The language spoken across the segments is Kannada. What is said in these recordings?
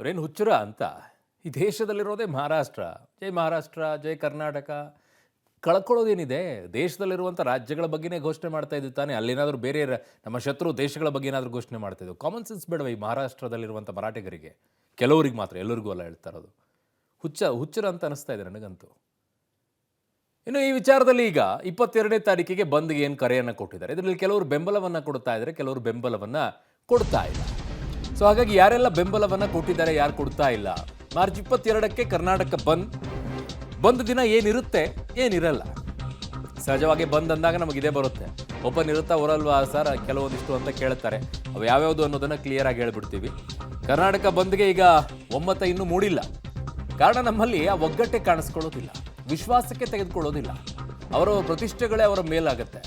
ಇವರೇನು ಹುಚ್ಚರ ಅಂತ ಈ ದೇಶದಲ್ಲಿರೋದೇ ಮಹಾರಾಷ್ಟ್ರ. ಜೈ ಮಹಾರಾಷ್ಟ್ರ, ಜೈ ಕರ್ನಾಟಕ. ಕಳ್ಕೊಳ್ಳೋದೇನಿದೆ? ದೇಶದಲ್ಲಿರುವಂಥ ರಾಜ್ಯಗಳ ಬಗ್ಗೆನೇ ಘೋಷಣೆ ಮಾಡ್ತಾ ಇದ್ದು ತಾನೇ. ಅಲ್ಲೇನಾದರೂ ಬೇರೆ ನಮ್ಮ ಶತ್ರು ದೇಶಗಳ ಬಗ್ಗೆ ಏನಾದರೂ ಘೋಷಣೆ ಮಾಡ್ತಾ ಇದ್ದು. ಕಾಮನ್ ಸೆನ್ಸ್ ಬೇಡವ ಈ ಮಹಾರಾಷ್ಟ್ರದಲ್ಲಿರುವಂಥ ಮರಾಠಿಗರಿಗೆ? ಕೆಲವರಿಗೆ ಮಾತ್ರ, ಎಲ್ಲರಿಗೂ ಅಲ್ಲ ಹೇಳ್ತಾ ಇರೋದು. ಹುಚ್ಚರ ಅಂತ ಅನಿಸ್ತಾ ಇದೆ ನನಗಂತೂ. ಇನ್ನು ಈ ವಿಚಾರದಲ್ಲಿ ಈಗ 22ನೇ ತಾರೀಕಿಗೆ ಬಂದ್ಗೆ ಏನು ಕರೆಯನ್ನು ಕೊಟ್ಟಿದ್ದಾರೆ. ಇದರಲ್ಲಿ ಕೆಲವರು ಬೆಂಬಲವನ್ನು ಕೊಡ್ತಾ ಇದ್ದಾರೆ, ಕೆಲವರು ಬೆಂಬಲವನ್ನು ಕೊಡ್ತಾ ಇಲ್ಲ. ಸೊ ಹಾಗಾಗಿ ಯಾರೆಲ್ಲ ಬೆಂಬಲವನ್ನು ಕೊಟ್ಟಿದ್ದಾರೆ, ಯಾರು ಕೊಡ್ತಾ ಇಲ್ಲ. ಮಾರ್ಚ್ 22ಕ್ಕೆ ಕರ್ನಾಟಕ ಬಂದ್ ದಿನ ಏನಿರುತ್ತೆ, ಏನಿರಲ್ಲ. ಸಹಜವಾಗಿ ಬಂದ್ ಅಂದಾಗ ನಮಗೆ ಇದೇ ಬರುತ್ತೆ. ಓಪನ್ ಇರುತ್ತಾ ಹೊರಲ್ವಾ ಸರ್ ಕೆಲವೊಂದಿಷ್ಟು ಅಂತ ಕೇಳ್ತಾರೆ. ಅವು ಯಾವ್ಯಾವುದು ಅನ್ನೋದನ್ನು ಕ್ಲಿಯರ್ ಆಗಿ ಹೇಳ್ಬಿಡ್ತೀವಿ. ಕರ್ನಾಟಕ ಬಂದ್ಗೆ ಈಗ ಒಮ್ಮತ ಇನ್ನೂ ಮೂಡಿಲ್ಲ. ಕಾರಣ ನಮ್ಮಲ್ಲಿ ಆ ಒಗ್ಗಟ್ಟೆ ಕಾಣಿಸ್ಕೊಳ್ಳೋದಿಲ್ಲ, ವಿಶ್ವಾಸಕ್ಕೆ ತೆಗೆದುಕೊಳ್ಳೋದಿಲ್ಲ. ಅವರ ಪ್ರತಿಷ್ಠೆಗಳೇ ಅವರ ಮೇಲಾಗತ್ತೆ.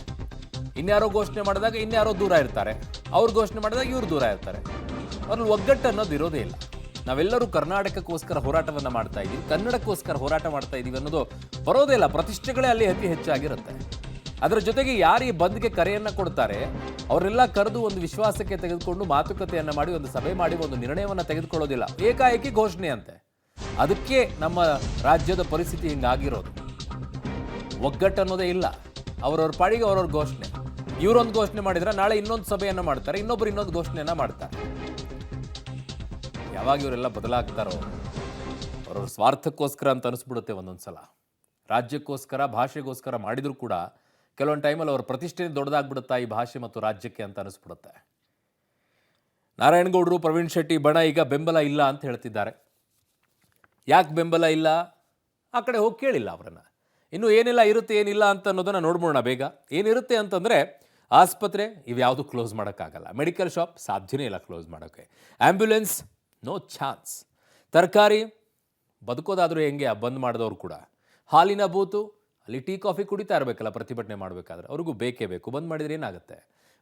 ಇನ್ಯಾರೋ ಘೋಷಣೆ ಮಾಡಿದಾಗ ಇನ್ಯಾರೋ ದೂರ ಇರ್ತಾರೆ, ಅವ್ರು ಘೋಷಣೆ ಮಾಡಿದಾಗ ಇವ್ರು ದೂರ ಇರ್ತಾರೆ. ಅವ್ರಲ್ಲಿ ಒಗ್ಗಟ್ಟು ಅನ್ನೋದು ಇರೋದೇ ಇಲ್ಲ. ನಾವೆಲ್ಲರೂ ಕರ್ನಾಟಕಕ್ಕೋಸ್ಕರ ಹೋರಾಟವನ್ನು ಮಾಡ್ತಾ ಇದ್ದೀವಿ, ಕನ್ನಡಕ್ಕೋಸ್ಕರ ಹೋರಾಟ ಮಾಡ್ತಾ ಇದ್ದೀವಿ ಅನ್ನೋದು ಬರೋದೇ ಇಲ್ಲ. ಪ್ರತಿಷ್ಠೆಗಳೇ ಅಲ್ಲಿ ಅತಿ ಹೆಚ್ಚಾಗಿರುತ್ತೆ. ಅದರ ಜೊತೆಗೆ ಯಾರು ಈ ಬಂದ್ಗೆ ಕರೆಯನ್ನು ಕೊಡ್ತಾರೆ ಅವರೆಲ್ಲ ಕರೆದು ಒಂದು ವಿಶ್ವಾಸಕ್ಕೆ ತೆಗೆದುಕೊಂಡು ಮಾತುಕತೆಯನ್ನು ಮಾಡಿ ಒಂದು ಸಭೆ ಮಾಡಿ ಒಂದು ನಿರ್ಣಯವನ್ನು ತೆಗೆದುಕೊಳ್ಳೋದಿಲ್ಲ. ಏಕಾಏಕಿ ಘೋಷಣೆ ಅಂತೆ. ಅದಕ್ಕೆ ನಮ್ಮ ರಾಜ್ಯದ ಪರಿಸ್ಥಿತಿ ಹಿಂಗಾಗಿರೋದು. ಒಗ್ಗಟ್ಟು ಅನ್ನೋದೇ ಇಲ್ಲ. ಅವರವ್ರ ಪಾಡಿಗೆ ಅವರವ್ರ ಘೋಷಣೆ. ಇವರೊಂದು ಘೋಷಣೆ ಮಾಡಿದ್ರೆ ನಾಳೆ ಇನ್ನೊಂದು ಸಭೆಯನ್ನು ಮಾಡ್ತಾರೆ, ಇನ್ನೊಬ್ರು ಇನ್ನೊಂದು ಘೋಷಣೆಯನ್ನು ಮಾಡ್ತಾರೆ. ಯಾವಾಗ ಇವರೆಲ್ಲ ಬದಲಾಗ್ತಾರೋ ಅವರವ್ರ ಸ್ವಾರ್ಥಕ್ಕೋಸ್ಕರ ಅಂತ ಅನಿಸ್ಬಿಡುತ್ತೆ ಒಂದೊಂದ್ಸಲ. ರಾಜ್ಯಕ್ಕೋಸ್ಕರ, ಭಾಷೆಗೋಸ್ಕರ ಮಾಡಿದ್ರು ಕೂಡ ಕೆಲವೊಂದು ಟೈಮಲ್ಲಿ ಅವ್ರ ಪ್ರತಿಷ್ಠೆ ದೊಡ್ಡದಾಗ್ಬಿಡುತ್ತಾ ಈ ಭಾಷೆ ಮತ್ತು ರಾಜ್ಯಕ್ಕೆ ಅಂತ ಅನಿಸ್ಬಿಡುತ್ತೆ. ನಾರಾಯಣಗೌಡರು, ಪ್ರವೀಣ್ ಶೆಟ್ಟಿ ಬಣ ಈಗ ಬೆಂಬಲ ಇಲ್ಲ ಅಂತ ಹೇಳ್ತಿದ್ದಾರೆ. ಯಾಕೆ ಬೆಂಬಲ ಇಲ್ಲ? ಆ ಕಡೆ ಹೋಗಿ ಕೇಳಿಲ್ಲ ಅವರನ್ನು. ಇನ್ನು ಏನೆಲ್ಲ ಇರುತ್ತೆ ಏನಿಲ್ಲ ಅಂತ ಅನ್ನೋದನ್ನು ನೋಡ್ಬೋಣ ಬೇಗ. ಏನಿರುತ್ತೆ ಅಂತಂದರೆ ಆಸ್ಪತ್ರೆ ಇವ್ಯಾವುದು ಕ್ಲೋಸ್ ಮಾಡೋಕ್ಕಾಗಲ್ಲ. ಮೆಡಿಕಲ್ ಶಾಪ್ ಸಾಧ್ಯನೇ ಇಲ್ಲ ಕ್ಲೋಸ್ ಮಾಡೋಕ್ಕೆ. Ambulance no chance. ತರಕಾರಿ ಬದುಕೋದಾದರೂ ಹೆಂಗೆ ಬಂದ್ ಮಾಡಿದವರು ಕೂಡ. ಹಾಲಿನ ಬೂತು ಅಲ್ಲಿ ಟೀ ಕಾಫಿ ಕುಡಿತಾ ಇರಬೇಕಲ್ಲ ಪ್ರತಿಭಟನೆ ಮಾಡಬೇಕಾದ್ರೆ, ಅವ್ರಿಗೂ ಬೇಕೇ ಬೇಕು. ಬಂದ್ ಮಾಡಿದರೆ ಏನಾಗುತ್ತೆ?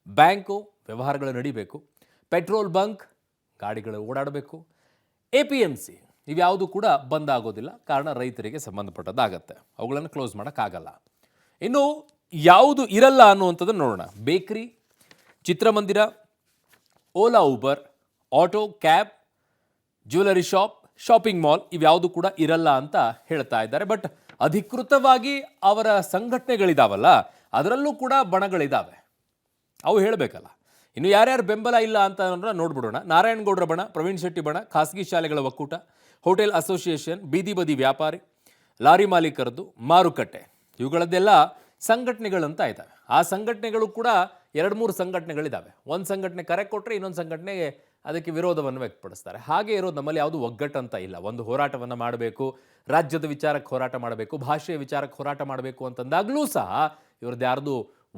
ಬ್ಯಾಂಕು ವ್ಯವಹಾರಗಳು ನಡಿಬೇಕು, ಪೆಟ್ರೋಲ್ ಬಂಕ್ ಗಾಡಿಗಳು ಓಡಾಡಬೇಕು, APMC ಇವ್ಯಾವುದು ಕೂಡ ಬಂದ್ ಆಗೋದಿಲ್ಲ. ಕಾರಣ ರೈತರಿಗೆ ಸಂಬಂಧಪಟ್ಟದ್ದಾಗತ್ತೆ. ಅವುಗಳನ್ನು ಕ್ಲೋಸ್ ಮಾಡೋಕ್ಕಾಗಲ್ಲ. ಇನ್ನು ಯಾವುದು ಇರಲ್ಲ ಅನ್ನುವಂಥದ್ದನ್ನು ನೋಡೋಣ. ಬೇಕ್ರಿ, ಚಿತ್ರಮಂದಿರ, Ola Uber, auto, cab, jewellery shop, shopping mall ಇವ್ಯಾವುದು ಕೂಡ ಇರಲ್ಲ ಅಂತ ಹೇಳ್ತಾ ಇದ್ದಾರೆ. ಬಟ್ ಅಧಿಕೃತವಾಗಿ ಅವರ ಸಂಘಟನೆಗಳಿದಾವಲ್ಲ, ಅದರಲ್ಲೂ ಕೂಡ ಬಣಗಳಿದ್ದಾವೆ. ಅವು ಹೇಳಬೇಕಲ್ಲ. ಇನ್ನು ಯಾರ್ಯಾರು ಬೆಂಬಲ ಇಲ್ಲ ಅಂತ ನೋಡ್ಬಿಡೋಣ. ನಾರಾಯಣಗೌಡರ ಬಣ, ಪ್ರವೀಣ್ ಶೆಟ್ಟಿ ಬಣ, ಖಾಸಗಿ ಶಾಲೆಗಳ ಒಕ್ಕೂಟ, ಹೋಟೆಲ್ ಅಸೋಸಿಯೇಷನ್, ಬೀದಿ ಬದಿ ವ್ಯಾಪಾರಿ, ಲಾರಿ ಮಾಲೀಕರದ್ದು, ಮಾರುಕಟ್ಟೆ ಇವುಗಳದ್ದೆಲ್ಲ ಸಂಘಟನೆಗಳಂತ ಇದ್ದಾವೆ. ಆ ಸಂಘಟನೆಗಳು ಕೂಡ 2-3 ಸಂಘಟನೆಗಳಿದ್ದಾವೆ. ಒಂದು ಸಂಘಟನೆ ಕರೆ ಕೊಟ್ಟರೆ ಇನ್ನೊಂದು ಸಂಘಟನೆಗೆ ಅದಕ್ಕೆ ವಿರೋಧವನ್ನು ವ್ಯಕ್ತಪಡಿಸ್ತಾರೆ. ಹಾಗೆ ಇರೋದು ನಮ್ಮಲ್ಲಿ ಯಾವುದು ಒಗ್ಗಟ್ಟಂತ ಇಲ್ಲ. ಒಂದು ಹೋರಾಟವನ್ನು ಮಾಡಬೇಕು, ರಾಜ್ಯದ ವಿಚಾರಕ್ಕೆ ಹೋರಾಟ ಮಾಡಬೇಕು, ಭಾಷೆಯ ವಿಚಾರಕ್ಕೆ ಹೋರಾಟ ಮಾಡಬೇಕು ಅಂತಂದಾಗಲೂ ಸಹ ಇವ್ರದ್ದು ಯಾರ್ದು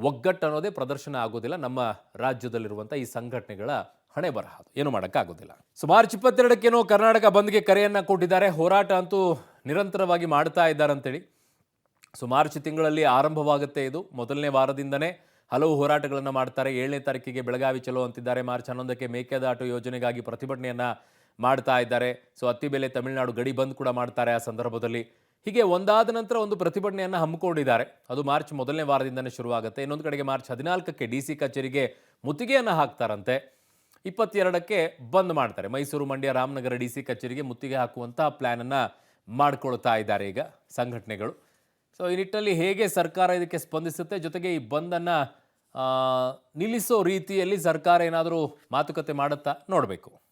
ಒಗ್ಗಟ್ಟು ಅನ್ನೋದೇ ಪ್ರದರ್ಶನ ಆಗೋದಿಲ್ಲ. ನಮ್ಮ ರಾಜ್ಯದಲ್ಲಿರುವಂಥ ಈ ಸಂಘಟನೆಗಳ ಹಣೆ ಬರಹ ಏನು ಮಾಡೋಕ್ಕಾಗೋದಿಲ್ಲ. ಸೊ ಮಾರ್ಚ್ 22ಕ್ಕೇನೋ ಕರ್ನಾಟಕ ಬಂದ್ಗೆ ಕರೆಯನ್ನು ಕೊಟ್ಟಿದ್ದಾರೆ. ಹೋರಾಟ ಅಂತೂ ನಿರಂತರವಾಗಿ ಮಾಡ್ತಾ ಇದ್ದಾರೆ ಅಂತೇಳಿ. ಸೊ ಮಾರ್ಚ್ ತಿಂಗಳಲ್ಲಿ ಆರಂಭವಾಗುತ್ತೆ ಇದು. ಮೊದಲನೇ ವಾರದಿಂದನೇ ಹಲವು ಹೋರಾಟಗಳನ್ನು ಮಾಡ್ತಾರೆ. 7ನೇ ತಾರೀಕಿಗೆ ಬೆಳಗಾವಿ ಚಲೋ ಅಂತಿದ್ದಾರೆ. ಮಾರ್ಚ್ 11ಕ್ಕೆ ಮೇಕೆದಾಟು ಯೋಜನೆಗಾಗಿ ಪ್ರತಿಭಟನೆಯನ್ನು ಮಾಡ್ತಾ ಇದ್ದಾರೆ. ಸೊ ಅತ್ತಿಬೆಲೆ ತಮಿಳುನಾಡು ಗಡಿ ಬಂದ್ ಕೂಡ ಮಾಡ್ತಾರೆ ಆ ಸಂದರ್ಭದಲ್ಲಿ. ಹೀಗೆ ಒಂದಾದ ನಂತರ ಒಂದು ಪ್ರತಿಭಟನೆಯನ್ನು ಹಮ್ಮಿಕೊಂಡಿದ್ದಾರೆ. ಅದು ಮಾರ್ಚ್ ಮೊದಲನೇ ವಾರದಿಂದನೇ ಶುರುವಾಗುತ್ತೆ. ಇನ್ನೊಂದು ಕಡೆಗೆ ಮಾರ್ಚ್ 14ಕ್ಕೆ DC ಕಚೇರಿಗೆ ಮುತ್ತಿಗೆಯನ್ನು ಹಾಕ್ತಾರಂತೆ. 22ಕ್ಕೆ ಬಂದ್ ಮಾಡ್ತಾರೆ. ಮೈಸೂರು, ಮಂಡ್ಯ, ರಾಮನಗರ DC ಕಚೇರಿಗೆ ಮುತ್ತಿಗೆ ಹಾಕುವಂಥ ಪ್ಲ್ಯಾನನ್ನು ಮಾಡ್ಕೊಳ್ತಾ ಇದ್ದಾರೆ ಈಗ ಸಂಘಟನೆಗಳು. ಸೊ ಈ ನಿಟ್ಟಿನಲ್ಲಿ ಹೇಗೆ ಸರ್ಕಾರ ಇದಕ್ಕೆ ಸ್ಪಂದಿಸುತ್ತೆ, ಜೊತೆಗೆ ಈ ಬಂದನ್ನು ನಿಲ್ಲಿಸೋ ರೀತಿಯಲ್ಲಿ ಸರ್ಕಾರ ಏನಾದರೂ ಮಾತುಕತೆ ಮಾಡುತ್ತಾ ನೋಡಬೇಕು.